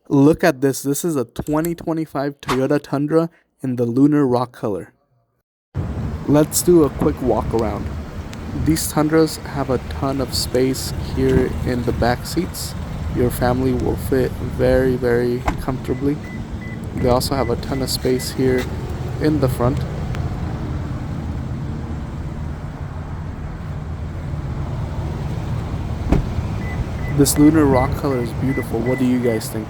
Look at this. This is a 2025 Toyota Tundra in the lunar rock color. Let's do a quick walk around. These Tundras have a ton of space here in the back seats. Your family will fit very, very comfortably. They also have a ton of space here in the front. This lunar rock color is beautiful. What do you guys think?